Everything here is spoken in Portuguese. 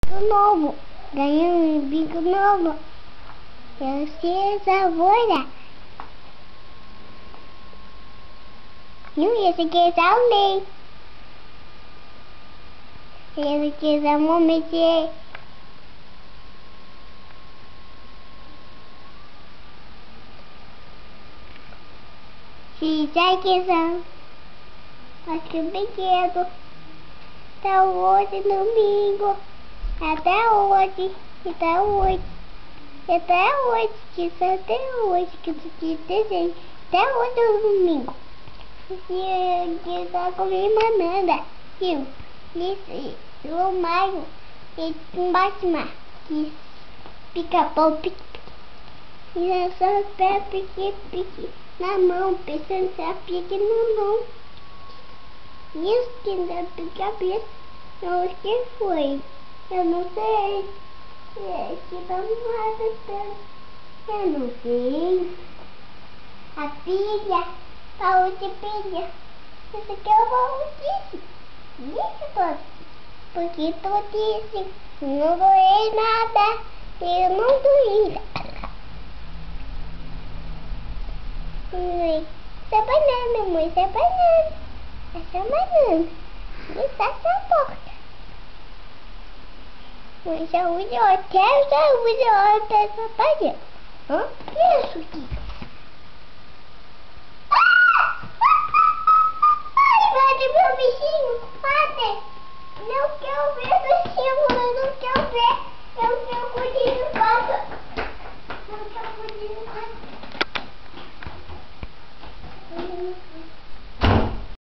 bico novo. Ganhei um bico novo. Eu sei essa folha. E esse aqui é o lei. Esse aqui é o momento. Se já quiser, acho que brinquedo. Até hoje, domingo. Até hoje. Até hoje. Até hoje. Até hoje. Que eu desenho. Até hoje é domingo. Que tá comendo banana. Isso. O Mario. E um Batman. Que pica-pau, pique. E essa pé pique na mão. Pensando se a pique na mão. Isso que dá pica-pica. Não, que foi? Eu não sei. Que tá nada. Eu não sei. A pilha. A outra pilha. Esse aqui é o baú disse. Disse, pô. Porque tu disse. Não doei nada. Eu não doei. Isso é banana, mãe. Isso é banana. Essa é banana. Isso é essa porta. Mãe, já usa hotel, já usa hotel essa banana. Que é isso aqui?